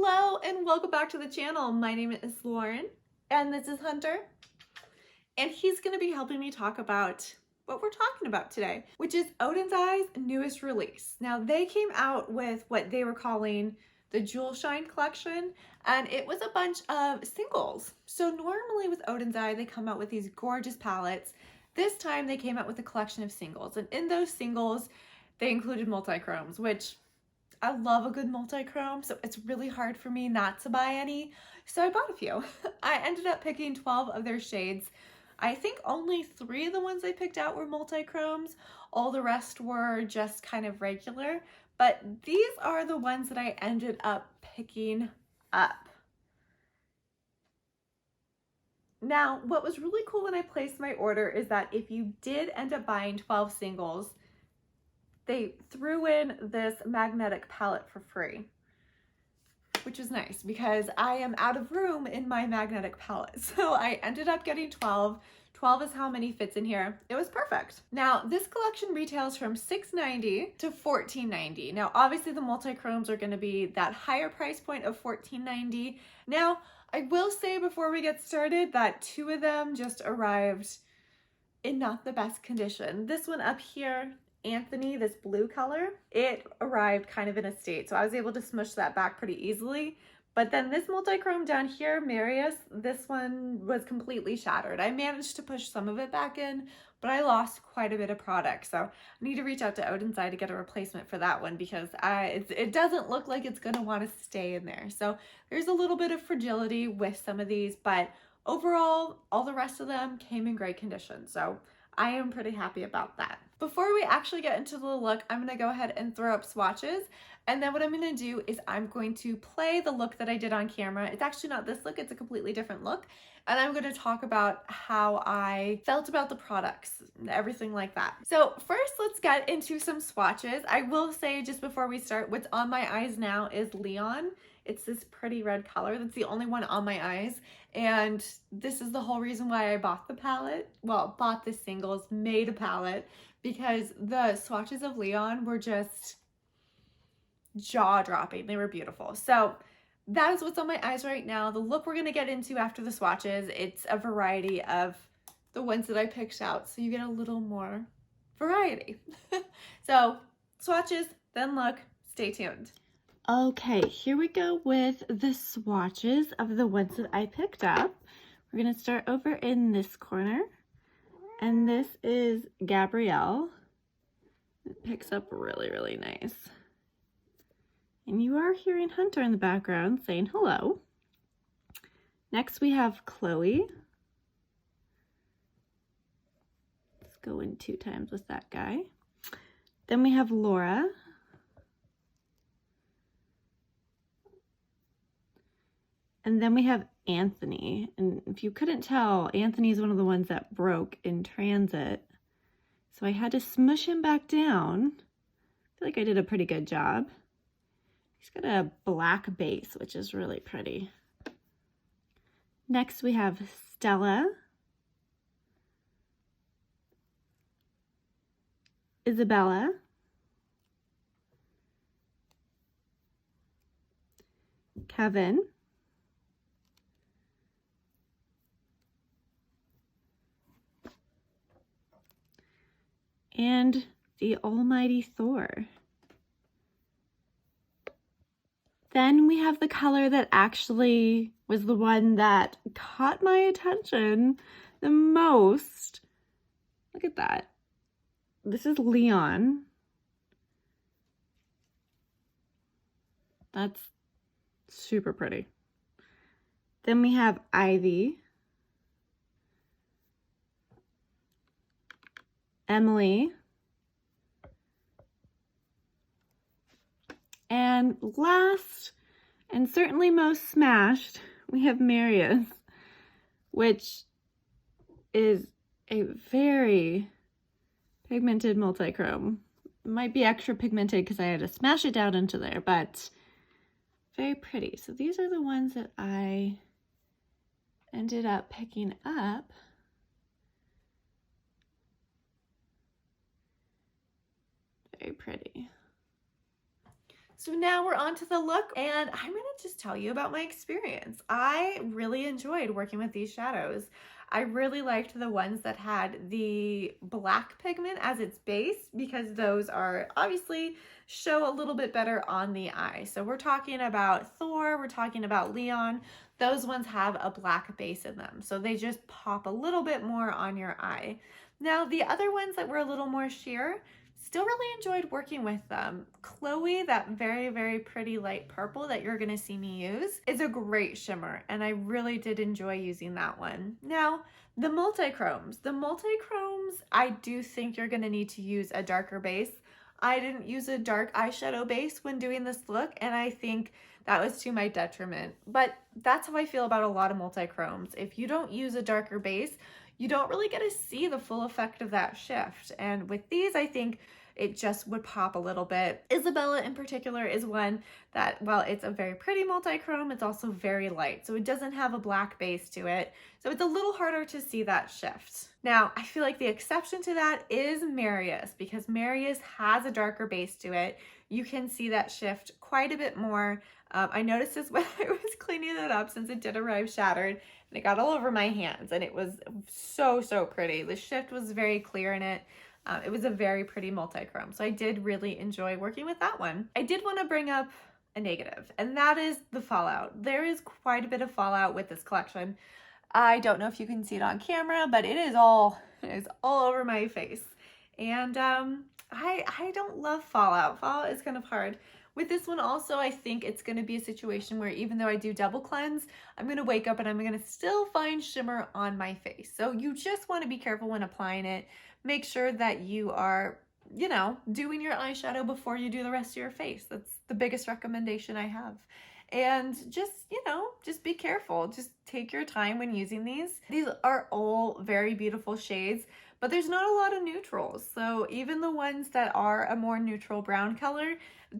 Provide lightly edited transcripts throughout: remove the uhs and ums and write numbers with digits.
Hello and welcome back to the channel. My name is Lauren and this is Hunter, and he's going to be helping me talk about what we're talking about today, which is Oden's Eye's newest release. Now they came out with what they were calling the Jewel Shine collection, and it was a bunch of singles. So normally with Oden's Eye they come out with these gorgeous palettes. This time they came out with a collection of singles, and in those singles they included multi-chromes, which I love a good multi-chrome, so it's really hard for me not to buy any. So I bought a few. I ended up picking 12 of their shades. I think only 3 of the ones I picked out were multi-chromes. All the rest were just kind of regular. But these are the ones that I ended up picking up. Now, what was really cool when I placed my order is that if you did end up buying 12 singles, they threw in this magnetic palette for free, which is nice because I am out of room in my magnetic palette. So I ended up getting 12. 12 is how many fits in here. It was perfect. Now this collection retails from $6.90 to $14.90. Now obviously the multi-chromes are going to be that higher price point of $14.90. Now I will say before we get started that 2 of them just arrived in not the best condition. This one up here, Anthony, this blue color, it arrived kind of in a state, so I was able to smush that back pretty easily. But then this multi-chrome down here, Mercier, this one was completely shattered. I managed to push some of it back in, but I lost quite a bit of product, so I need to reach out to Oden's Eye to get a replacement for that one because it doesn't look like it's going to want to stay in there. So there's a little bit of fragility with some of these, but overall all the rest of them came in great condition, so I am pretty happy about that. Before we actually get into the look, I'm going to go ahead and throw up swatches, and then what I'm going to do is I'm going to play the look that I did on camera. It's actually not this look, it's a completely different look, and I'm going to talk about how I felt about the products and everything like that. So first, let's get into some swatches. I will say just before we start, what's on my eyes now is Leon. It's this pretty red color. That's the only one on my eyes. And this is the whole reason why I bought the palette. Well, bought the singles, made a palette, because the swatches of Leon were just jaw-dropping. They were beautiful. So that is what's on my eyes right now. The look we're going to get into after the swatches, it's a variety of the ones that I picked out. So you get a little more variety. So swatches, then look. Stay tuned. Okay, here we go with the swatches of the ones that I picked up. We're going to start over in this corner, and this is Gabrielle. It picks up really, really nice. And you are hearing Hunter in the background saying hello. Next we have Chloe. Let's go in 2 times with that guy. Then we have Laura. And then we have Anthony, and if you couldn't tell, Anthony is one of the ones that broke in transit. So I had to smush him back down. I feel like I did a pretty good job. He's got a black base, which is really pretty. Next we have Stella, Isabella, Kevin, and the almighty Thor. Then we have the color that actually was the one that caught my attention the most. Look at that. This is Leon. That's super pretty. Then we have Ivy, Emily, and last and certainly most smashed, we have Mercier, which is a very pigmented multi-chrome. It might be extra pigmented because I had to smash it down into there, but very pretty. So these are the ones that I ended up picking up. Very pretty. So now we're on to the look, and I'm gonna just tell you about my experience. I really enjoyed working with these shadows. I really liked the ones that had the black pigment as its base because those are obviously show a little bit better on the eye. So we're talking about Thor, we're talking about Leon. Those ones have a black base in them. So they just pop a little bit more on your eye. Now the other ones that were a little more sheer, still really enjoyed working with them. Chloe, that very, very pretty light purple that you're gonna see me use, is a great shimmer, and I really did enjoy using that one. Now, the multichromes. I do think you're gonna need to use a darker base. I didn't use a dark eyeshadow base when doing this look, and I think that was to my detriment. But that's how I feel about a lot of multichromes. If you don't use a darker base, you don't really get to see the full effect of that shift. And with these, I think it just would pop a little bit. Isabella in particular is one that, while it's a very pretty multichrome, it's also very light. So it doesn't have a black base to it. So it's a little harder to see that shift. Now, I feel like the exception to that is Mercier, because Mercier has a darker base to it. You can see that shift quite a bit more. I noticed this when I was cleaning it up, since it did arrive shattered, and it got all over my hands, and it was so, so pretty. The shift was very clear in it. It was a very pretty multichrome, so I did really enjoy working with that one. I did want to bring up a negative, and that is the fallout. There is quite a bit of fallout with this collection. I don't know if you can see it on camera, but it is all over my face. And I don't love fallout. Fallout is kind of hard. With this one also, I think it's going to be a situation where even though I do double cleanse, I'm going to wake up and I'm going to still find shimmer on my face. So you just want to be careful when applying it. Make sure that you are, you know, doing your eyeshadow before you do the rest of your face. That's the biggest recommendation I have. And just, you know, just be careful. Just take your time when using these. These are all very beautiful shades, but there's not a lot of neutrals. So even the ones that are a more neutral brown color,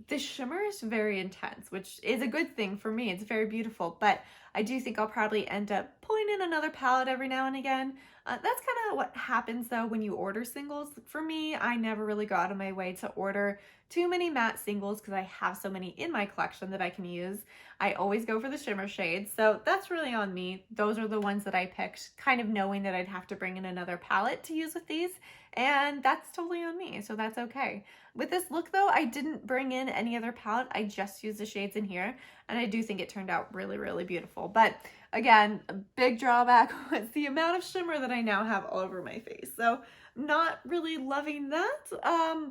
the shimmer is very intense, which is a good thing for me. It's very beautiful, but I do think I'll probably end up pulling in another palette every now and again. That's kind of what happens though when you order singles. For me, I never really go out of my way to order too many matte singles because I have so many in my collection that I can use. I always go for the shimmer shades, so that's really on me. Those are the ones that I picked, kind of knowing that I'd have to bring in another palette to use with these, and that's totally on me, so that's okay. With this look though, I didn't bring in any other palette. I just used the shades in here, and I do think it turned out really, really beautiful. But again, a big drawback was the amount of shimmer that I now have all over my face. So not really loving that,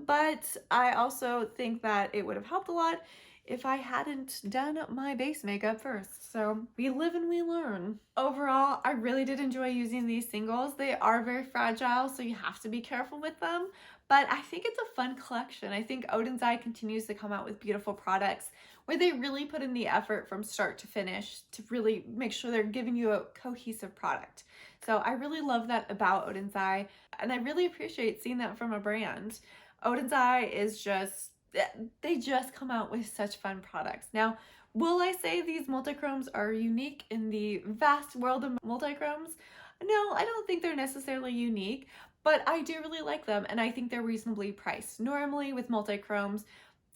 but I also think that it would have helped a lot if I hadn't done my base makeup first. So we live and we learn. Overall, I really did enjoy using these singles. They are very fragile, so you have to be careful with them. But I think it's a fun collection. I think Oden's Eye continues to come out with beautiful products where they really put in the effort from start to finish to really make sure they're giving you a cohesive product. So I really love that about Oden's Eye, and I really appreciate seeing that from a brand. Oden's Eye is just, they just come out with such fun products. Now, will I say these multichromes are unique in the vast world of multichromes? No, I don't think they're necessarily unique, but I do really like them, and I think they're reasonably priced. Normally with multichromes,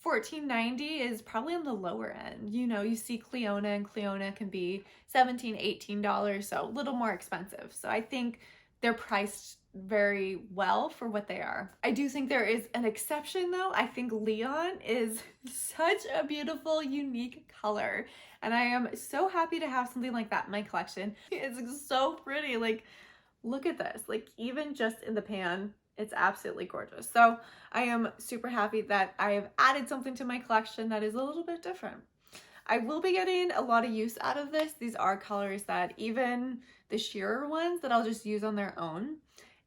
$14.90 is probably on the lower end. You know, you see Cleona, and Cleona can be $17, $18, so a little more expensive. So I think they're priced very well for what they are. I do think there is an exception though. I think Leon is such a beautiful, unique color, and I am so happy to have something like that in my collection. It's so pretty. Like, look at this. Like, even just in the pan, it's absolutely gorgeous. So I am super happy that I have added something to my collection that is a little bit different. I will be getting a lot of use out of this. These are colors that even the sheerer ones that I'll just use on their own.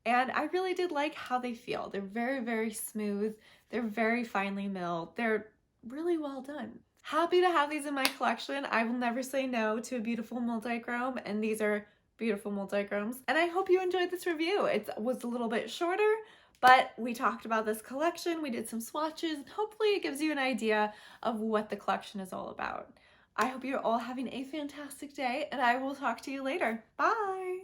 And I really did like how they feel. They're very, very smooth. They're very finely milled. They're really well done. Happy to have these in my collection. I will never say no to a beautiful multichrome, and these are beautiful multichromes. And I hope you enjoyed this review. It was a little bit shorter, but we talked about this collection, we did some swatches, and hopefully it gives you an idea of what the collection is all about. I hope you're all having a fantastic day, and I will talk to you later. Bye!